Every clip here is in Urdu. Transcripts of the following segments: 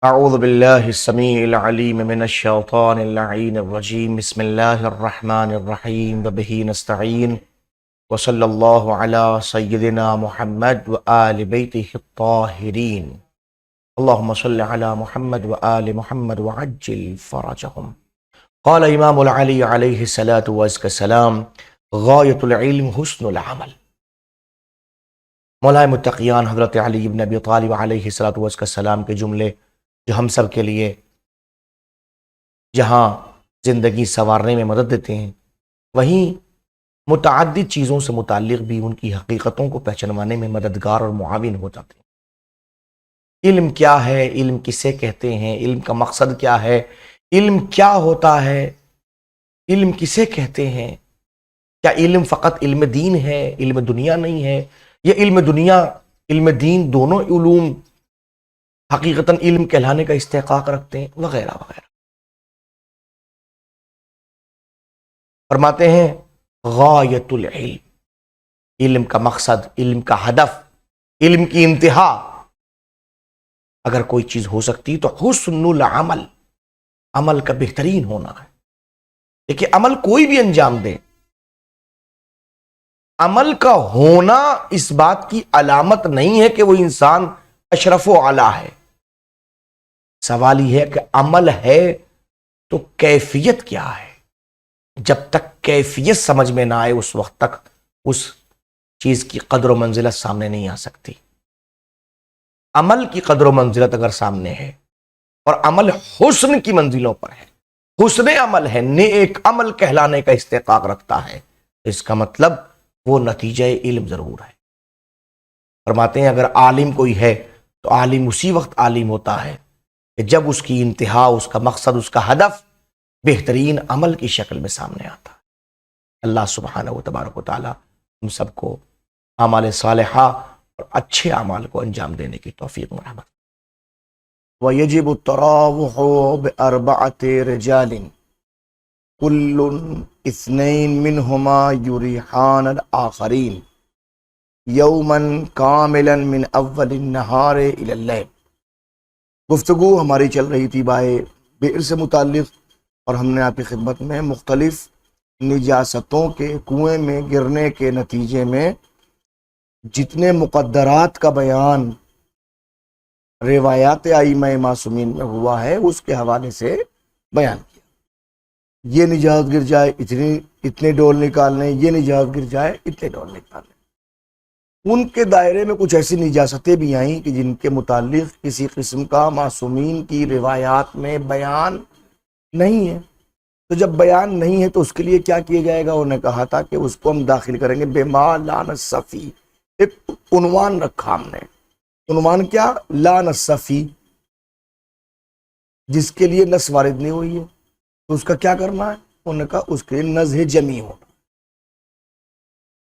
اعوذ باللہ السمیع العلیم من الشیطان اللعین الرجیم بسم اللہ الرحمن الرحیم وبہ نستعین وصلی اللہ علی سیدنا محمد وآل بیتہ الطاہرین اللہم صلی علی محمد وآل محمد وعجل فرجہم۔ قال امام العلی علیہ السلام غایت العلم حسن العمل۔ مولا متقیان حضرت علی بن ابی طالب علیہ السلام کے جملے جو ہم سب کے لیے جہاں زندگی سنوارنے میں مدد دیتے ہیں، وہیں متعدد چیزوں سے متعلق بھی ان کی حقیقتوں کو پہچانوانے میں مددگار اور معاون ہو جاتے ہیں۔ علم کیا ہے؟ علم کسے کہتے ہیں؟ علم کا مقصد کیا ہے؟ علم کیا ہوتا ہے؟ علم کسے کہتے ہیں؟ کیا علم فقط علم دین ہے، علم دنیا نہیں ہے؟ یا علم دنیا علم دین دونوں علوم حقیقتاً علم کہلانے کا استحقاق رکھتے ہیں؟ وغیرہ وغیرہ۔ فرماتے ہیں غایت العلم، علم کا مقصد، علم کا ہدف، علم کی انتہا اگر کوئی چیز ہو سکتی تو حسن العمل، عمل کا بہترین ہونا ہے۔ دیکھیے، عمل کوئی بھی انجام دے، عمل کا ہونا اس بات کی علامت نہیں ہے کہ وہ انسان اشرف و اعلیٰ ہے۔ سوال یہ ہے کہ عمل ہے تو کیفیت کیا ہے؟ جب تک کیفیت سمجھ میں نہ آئے اس وقت تک اس چیز کی قدر و منزلت سامنے نہیں آ سکتی۔ عمل کی قدر و منزلت اگر سامنے ہے اور عمل حسن کی منزلوں پر ہے، حسن عمل ہے، نیک عمل کہلانے کا استحقاق رکھتا ہے، اس کا مطلب وہ نتیجہ علم ضرور ہے۔ فرماتے ہیں اگر عالم کوئی ہے تو عالم اسی وقت عالم ہوتا ہے کہ جب اس کی انتہا، اس کا مقصد، اس کا ہدف بہترین عمل کی شکل میں سامنے آتا ہے۔ اللہ سبحانہ و تبارک و تعالی ہم سب کو اعمال صالحہ اور اچھے اعمال کو انجام دینے کی توفیق و رحمت۔ وَيَجِبُ التَّرَاوُحُ بِأَرْبَعَةِ رِجَالٍ كُلٌّ اثْنَيْنِ مِنْهُمَا يُرِيحَانَ الْآخَرِينَ يَوْمًا كَامِلًا مِنْ أَوَّلِ النَّهَارِ إِلَى اللَّيْلِ۔ گفتگو ہماری چل رہی تھی بائے بئر سے متعلق، اور ہم نے آپ کی خدمت میں مختلف نجاستوں کے کنویں میں گرنے کے نتیجے میں جتنے مقدرات کا بیان روایات ائمہ معصومین میں ہوا ہے اس کے حوالے سے بیان کیا۔ یہ نجات گر جائے اتنے ڈول نکالنے، یہ نجات گر جائے اتنے ڈول نکالنے۔ ان کے دائرے میں کچھ ایسی نجاستیں بھی آئیں کہ جن کے متعلق کسی قسم کا معصومین کی روایات میں بیان نہیں ہے۔ تو جب بیان نہیں ہے تو اس کے لیے کیا کیا جائے گا؟ انہوں نے کہا تھا کہ اس کو ہم داخل کریں گے بما لا نصفی۔ ایک عنوان رکھا ہم نے، عنوان کیا؟ لا نصفی، جس کے لیے نص وارد نہیں ہوئی ہے تو اس کا کیا کرنا ہے؟ انہوں نے کہا اس کے لیے نزع جمی ہونا،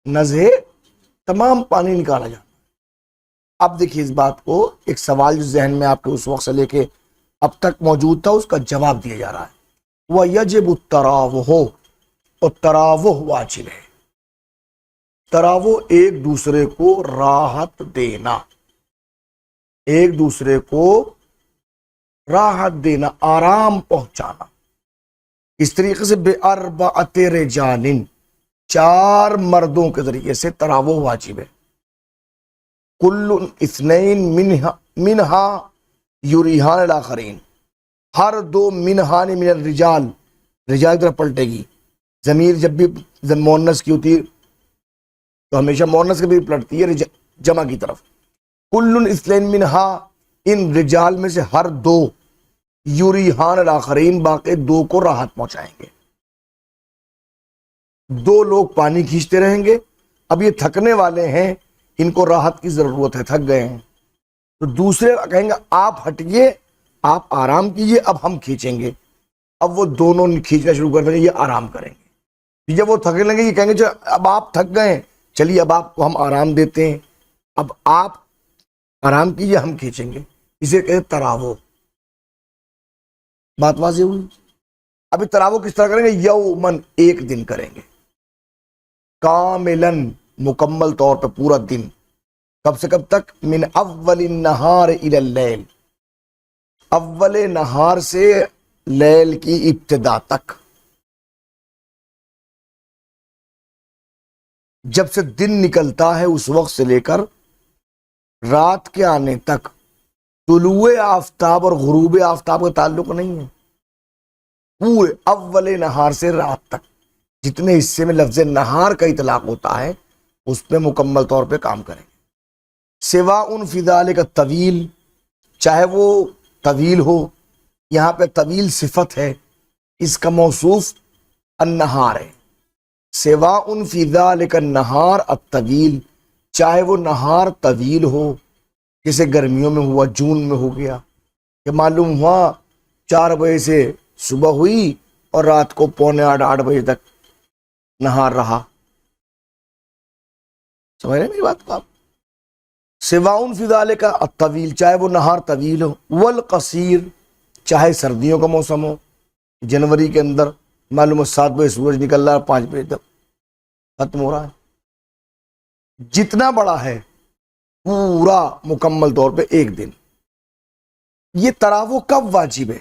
نزع تمام پانی نکالا جانا۔ اب دیکھیے اس بات کو، ایک سوال جو ذہن میں آپ کے اس وقت سے لے کے اب تک موجود تھا اس کا جواب دیا جا رہا ہے۔ وَيَجِبُ التَّرَاوُحُ، اور تراوح واجب ہے۔ تراوح ایک دوسرے کو راحت دینا، ایک دوسرے کو راحت دینا، آرام پہنچانا۔ اس طریقے سے بِأَرْبَعَةِ رِجَالٍ، 4 مردوں کے ذریعے سے تراوح واجب ہے۔ کل اثنین منہا یریحان الاخرین، ہر 2 منہان من الرجال، رجال کی طرف پلٹے گی، ضمیر جب بھی مؤنث کی ہوتی ہے تو ہمیشہ مؤنث کی بھی پلٹتی ہے جمع کی طرف۔ کل اثنین منہا، ان رجال میں سے ہر 2، یریحان الاخرین، باقی 2 کو راحت پہنچائیں گے۔ 2 لوگ پانی کھینچتے رہیں گے، اب یہ تھکنے والے ہیں، ان کو راحت کی ضرورت ہے، تھک گئے ہیں، تو دوسرے کہیں گے آپ ہٹیے، آپ آرام کیجئے، اب ہم کھینچیں گے۔ اب وہ دونوں کھینچنا شروع کر دیں گے، یہ آرام کریں گے۔ جب وہ تھکنے لگیں گے یہ کہیں گے اب آپ تھک گئے ہیں، چلیے اب آپ کو ہم آرام دیتے ہیں، اب آپ آرام کیجئے، ہم کھینچیں گے۔ اسے کہتے تراوح۔ بات واضح ہوئی؟ ابھی تراوح کس طرح کریں گے؟ یومن، ایک دن کریں گے، کاملن، مکمل طور پہ پورا دن۔ کب سے کب تک؟ من اول النہار الی اللیل، اول نہار سے لیل کی ابتدا تک، جب سے دن نکلتا ہے اس وقت سے لے کر رات کے آنے تک، طلوع آفتاب اور غروب آفتاب کا تعلق نہیں ہے، پورے اول نہار سے رات تک جتنے حصے میں لفظ نہار کا اطلاق ہوتا ہے اس پہ مکمل طور پہ کام کریں گے۔ سواء فی ذالک الطویل، چاہے وہ طویل ہو، یہاں پہ طویل صفت ہے، اس کا موصوف النہار ہے۔ سواء فی ذالک النہار الطویل، چاہے وہ نہار طویل ہو، جیسے گرمیوں میں ہوا، جون میں ہو گیا کہ معلوم ہوا 4 بجے سے صبح ہوئی اور رات کو 7:45 بجے تک نہار رہا، سمجھ رہے ہیں میری بات کو آپ؟ سواء فی ذالک الطویل، چاہے وہ نہار طویل ہو، والقصیر، چاہے سردیوں کا موسم ہو، جنوری کے اندر معلوم ہے 7 بجے سورج نکل رہا ہے، 5 بجے تک ختم ہو رہا ہے، جتنا بڑا ہے پورا مکمل طور پہ ایک دن۔ یہ تراوح کب واجب ہے؟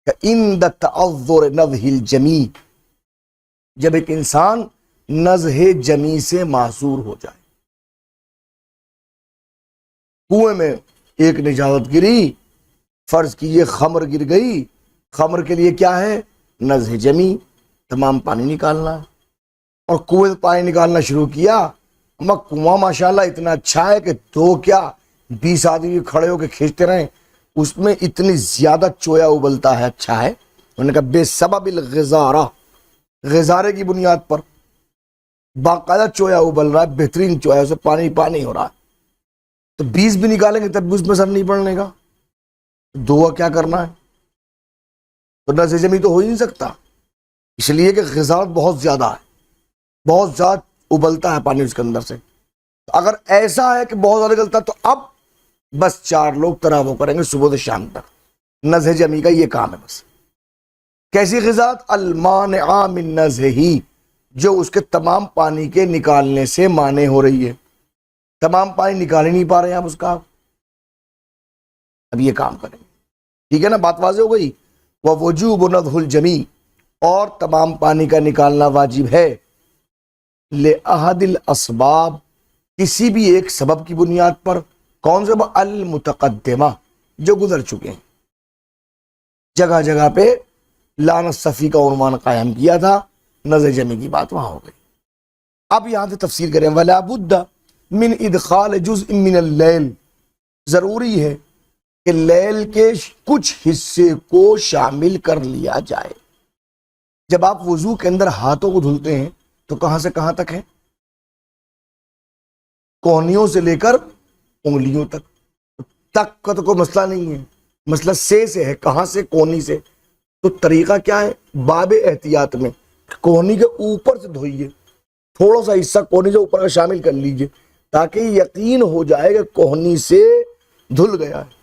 کہ عند تعذر نضح الجمی، جب ایک انسان نضح جمی سے معذور ہو جائے۔ کنویں میں ایک نے اجازت گری، فرض کیجئے خمر گر گئی، خمر کے لیے کیا ہے؟ نضح جمی، تمام پانی نکالنا ہے، اور کنویں سے پانی نکالنا شروع کیا، کنواں ماشاءاللہ اتنا اچھا ہے کہ 20 آدمی کھڑے ہو کے کھینچتے رہیں، اس میں اتنی زیادہ چویا ابلتا ہے، اچھا ہے۔ انہوں نے کہا بے سبب الغزارہ، غزارے کی بنیاد پر باقاعدہ چویا ابل رہا ہے، بہترین چویا، اسے پانی پانی ہو رہا ہے، تو 20 بھی نکالیں گے تب بھی اس میں سر نہیں پڑنے گا، دعا کیا کرنا ہے؟ تو نضح جمی تو ہو ہی نہیں سکتا، اس لیے کہ غزارت بہت زیادہ ہے، بہت زیادہ ابلتا ہے پانی اس کے اندر سے۔ تو اگر ایسا ہے کہ بہت زیادہ نکلتا ہے تو اب بس 4 لوگ تراوح کریں گے صبح سے شام تک، نضح جمی کا یہ کام ہے بس۔ کیسی غزارت؟ المانعہ من نضحہ، جو اس کے تمام پانی کے نکالنے سے مانع ہو رہی ہے، تمام پانی نکال ہی نہیں پا رہے ہیں آپ اس کا، اب یہ کام کریں گے، ٹھیک ہے نا؟ بات واضح ہو گئی۔ ووجوب نضح الجمی، اور تمام پانی کا نکالنا واجب ہے، لأحد الاسباب، کسی بھی ایک سبب کی بنیاد پر۔ کون سے؟ المتقدمہ، جو گزر چکے ہیں۔ جگہ جگہ پہ لعنت صفی کا عنوان قائم کیا تھا، نضح جمی کی بات وہاں ہو گئی۔ اب یہاں سے تفسیر کریں، ولا بد من ادخال جزء من اللیل، ضروری ہے کہ لیل کے کچھ حصے کو شامل کر لیا جائے۔ جب آپ وضو کے اندر ہاتھوں کو دھلتے ہیں تو کہاں سے کہاں تک ہے؟ کونیوں سے لے کر انگلیوں تک کا تو کوئی مسئلہ نہیں ہے، مسئلہ سے ہے، کہاں سے؟ کونی سے۔ تو طریقہ کیا ہے؟ باب احتیاط میں کونی کے اوپر سے دھوئیے، تھوڑا سا حصہ کونی سے اوپر کا شامل کر لیجئے، تاکہ یقین ہو جائے کہ کونی سے دھل گیا ہے۔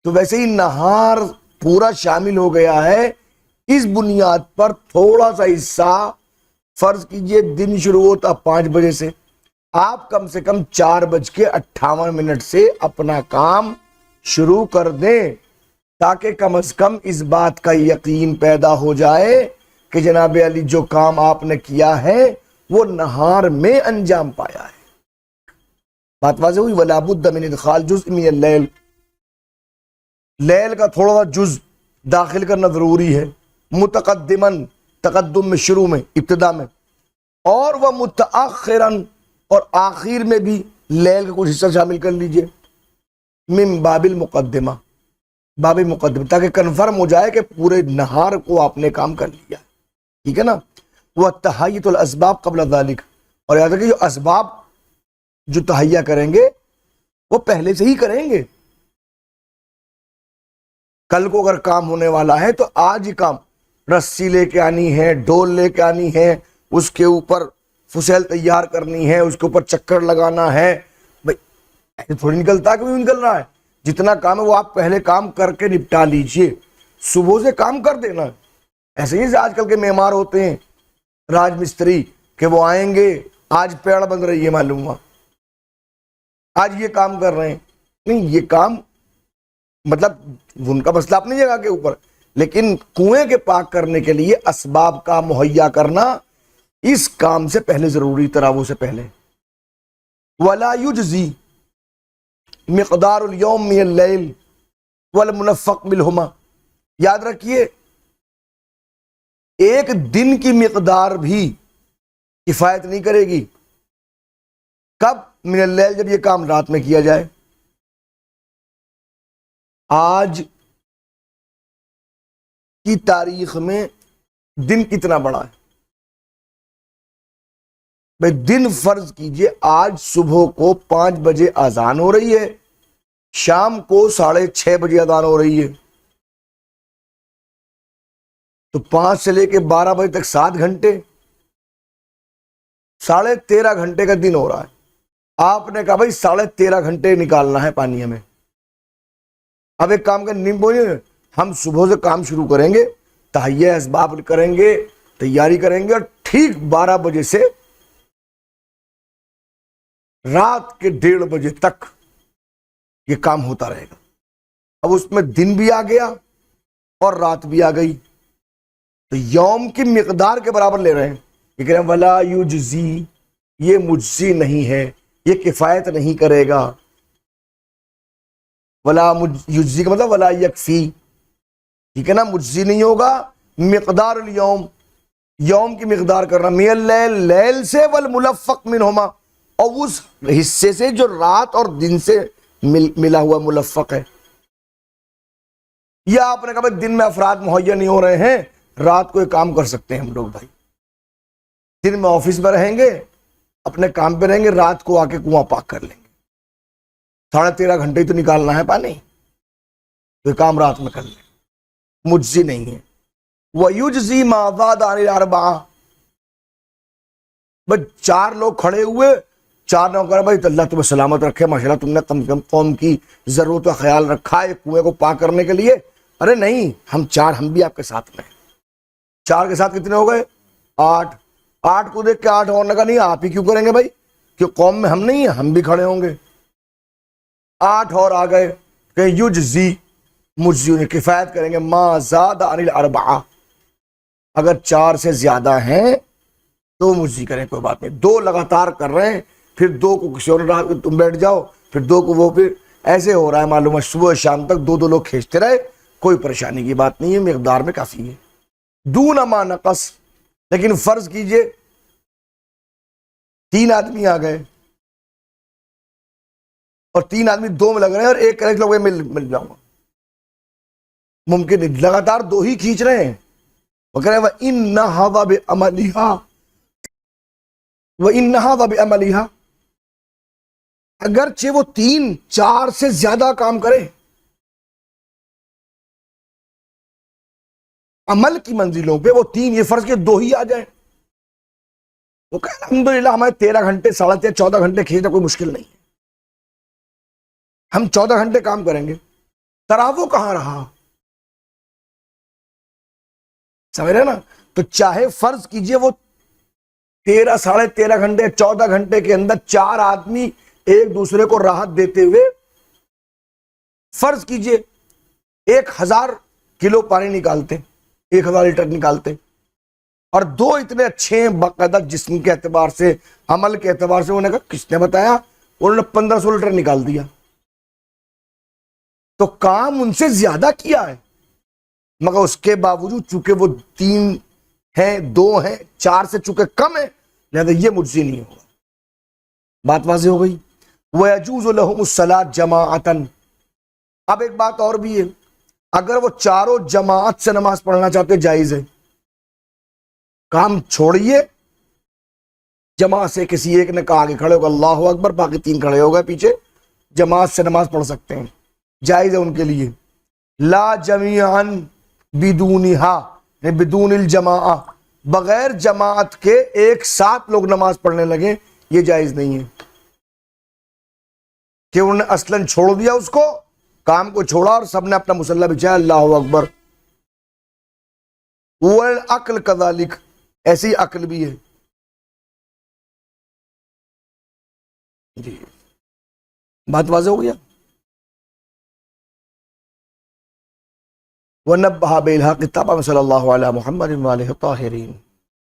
تو ویسے ہی نہار پورا شامل ہو گیا ہے، اس بنیاد پر تھوڑا سا حصہ، فرض کیجئے دن شروع ہوتا 5 بجے سے، آپ کم سے کم 4:58 سے اپنا کام شروع کر دیں، تاکہ کم از کم اس بات کا یقین پیدا ہو جائے کہ جناب علی جو کام آپ نے کیا ہے وہ نہار میں انجام پایا ہے۔ بات واضح ہوئی؟ ولا بد من ادخال جزء من اللیل، لیل کا تھوڑا سا جز داخل کرنا ضروری ہے، متقدماً، تقدم میں، شروع میں، ابتدا میں، اور وہ متاخراً، اور آخر میں بھی لیل کا کچھ حصہ شامل کر لیجئے، من باب المقدمہ، باب مقدمہ، تاکہ کنفرم ہو جائے کہ پورے نہار کو آپ نے کام کر لیا، ٹھیک ہے نا؟ وہ تحیۃ الاسباب قبل ذالک، اور یاد رکھیں جو اسباب جو تہیا کریں گے وہ پہلے سے ہی کریں گے۔ کل کو اگر کام ہونے والا ہے تو آج ہی کام، رسی لے کے آنی ہے، ڈول لے کے آنی ہے، اس کے اوپر فسیل تیار کرنی ہے، اس کے اوپر چکر لگانا ہے، بھائی ایسے تھوڑی نکلتا ہے، کبھی نکل رہا ہے، جتنا کام ہے وہ آپ پہلے کام کر کے نپٹا لیجئے، صبح سے کام کر دینا۔ ایسے ہی آج کل کے معمار ہوتے ہیں، راج مستری، کہ وہ آئیں گے، آج پیڑ بن رہی ہے، معلوم ہوا آج یہ کام کر رہے ہیں، نہیں، یہ کام مطلب ان کا مسئلہ اپنی جگہ کے اوپر، لیکن کنویں کے پاک کرنے کے لیے اسباب کا مہیا کرنا اس کام سے پہلے ضروری، تراویح سے پہلے۔ ولا یجزی مقدار اليوم من اللیل والمنفق منہما، یاد رکھیے ایک دن کی مقدار بھی کفایت نہیں کرے گی۔ کب؟ من اللیل، جب یہ کام رات میں کیا جائے۔ آج کی تاریخ میں دن کتنا بڑا ہے بھائی؟ دن فرض کیجئے آج صبح کو 5 بجے اذان ہو رہی ہے، شام کو 6:30 بجے اذان ہو رہی ہے، تو 5 سے لے کے 12 بجے تک 7 گھنٹے، 13.5 گھنٹے کا دن ہو رہا ہے۔ آپ نے کہا بھائی 13.5 گھنٹے نکالنا ہے پانی ہمیں۔ اب ایک کام کا نیم بولیے، ہم صبح سے کام شروع کریں گے، تہیہ اسباب کریں گے، تیاری کریں گے، اور ٹھیک 12 بجے سے رات کے 1:30 بجے تک یہ کام ہوتا رہے گا۔ اب اس میں دن بھی آ گیا اور رات بھی آ گئی، تو یوم کی مقدار کے برابر لے رہے ہیں۔ یہ کہہ رہے ہیں ولا یجزی، یہ مجزی نہیں ہے، یہ کفایت نہیں کرے گا۔ ولا یجزی کا مطلب ولا یکفی، ٹھیک ہے نا، مجزی نہیں ہوگا۔ مقدار اليوم، یوم کی مقدار کرنا، من اللیل، لیل سے، والملفق منہما، اور اس حصے سے جو رات اور دن سے ملا ہوا ملفق ہے۔ یا آپ نے کہا بھائی دن میں افراد مہیا نہیں ہو رہے ہیں، رات کو یہ کام کر سکتے ہیں ہم لوگ بھائی، دن میں آفس میں رہیں گے، اپنے کام پہ رہیں گے، رات کو آ کے کنواں پاک کر لیں گے، 13.5 گھنٹے ہی تو نکالنا ہے پانی، تو یہ کام رات میں کر لیں، مجزی نہیں ہے۔ وَيُجْزِي مَا زَادَ عَنِ الْأَرْبَعَةِ، بس 4 لوگ کھڑے ہوئے، 4 نے کہا بھائی اللہ تمہیں سلامت رکھے، ماشاءاللہ تم نے کم کم قوم کی ضرورت کا خیال رکھا ہے کنویں کو پاک کرنے کے لیے۔ ارے نہیں، ہم 4، ہم بھی آپ کے ساتھ میں ہیں۔ 4 کے ساتھ کتنے ہو گئے؟ 8۔ 8 کو دیکھ کے 8 اور نے کہا نہیں، آپ ہی کیوں کریں گے بھائی، کہ قوم میں ہم نہیں ہیں، ہم بھی کھڑے ہوں گے۔ 8 اور آ گئے کہ یجزی، مجزی نے کفایت کریں گے، ما زاد عن الاربعہ، اگر 4 سے زیادہ ہیں تو مجزی کریں، کوئی بات نہیں۔ 2 لگاتار کر رہے ہیں، پھر 2 کو کسی اور رات تم بیٹھ جاؤ، پھر 2 کو وہ، پھر ایسے ہو رہا ہے، معلوم ہے صبح شام تک 2 لوگ کھینچتے رہے، کوئی پریشانی کی بات نہیں ہے، مقدار میں کافی ہے۔ دون ما نقص، لیکن فرض کیجئے 3 آدمی آ گئے اور 3 آدمی 2 میں لگ رہے ہیں، اور ایک کرے لوگ مل جاؤں گا، ممکن نہیں، لگاتار 2 ہی کھینچ رہے ہیں۔ وہ کہہ رہے ہیں وَإِنَّهَا وَبِعَمَلِهَا، وَإِنَّهَا وَبِعَمَلِهَا، اگرچہ وہ 3 4 سے زیادہ کام کرے، عمل کی منزلوں پہ وہ 3، یہ فرض کے 2 ہی آ جائیں، وہ کہہ الحمدللہ ہمارے 13 گھنٹے 13.5 14 گھنٹے کھینچنا کوئی مشکل نہیں ہے، ہم 14 گھنٹے کام کریں گے۔ تراویح کہاں رہا؟ سمجھ رہے نا؟ تو چاہے فرض کیجئے وہ 13 گھنٹے 14 گھنٹے کے اندر 4 آدمی ایک دوسرے کو راحت دیتے ہوئے، فرض کیجئے 1000 کلو پانی نکالتے، 1000 لیٹر نکالتے، اور 2 اتنے اچھے ہیں باقاعدہ جسم کے اعتبار سے، عمل کے اعتبار سے، انہوں نے کہا کس نے بتایا، انہوں نے 1500 لیٹر نکال دیا، تو کام ان سے زیادہ کیا ہے، مگر اس کے باوجود چونکہ وہ 3 ہیں، 2 ہیں، 4 سے چونکہ کم ہے، لہذا یہ مجزی نہیں ہوگا۔ بات واضح ہو گئی؟ وَيَجُوزُ لَهُمُ الصَّلَاةُ جَمَاعَةً، اب ایک بات اور بھی ہے، اگر وہ چاروں جماعت سے نماز پڑھنا چاہتے جائز ہے، کام چھوڑیے، جماعت سے کسی ایک نے کہا آگے کھڑے ہوگا اللہ اکبر، باقی 3 کھڑے ہو گئے پیچھے، جماعت سے نماز پڑھ سکتے ہیں، جائز ہے ان کے لیے۔ لا جمیعاً بدونہا، بدون الجماعہ، بغیر جماعت کے ایک ساتھ لوگ نماز پڑھنے لگیں، یہ جائز نہیں ہے، کہ انہوں نے اصلاً چھوڑ دیا، اس کو کام کو چھوڑا اور سب نے اپنا مصلی بچھایا، اللہ اکبر۔ والعقل کذالک، ایسی عقل بھی ہے۔ جی بات واضح ہو گیا؟ ونبہ بالحق تبع صلی اللہ علیہ محمد وآلہ الطاہرین.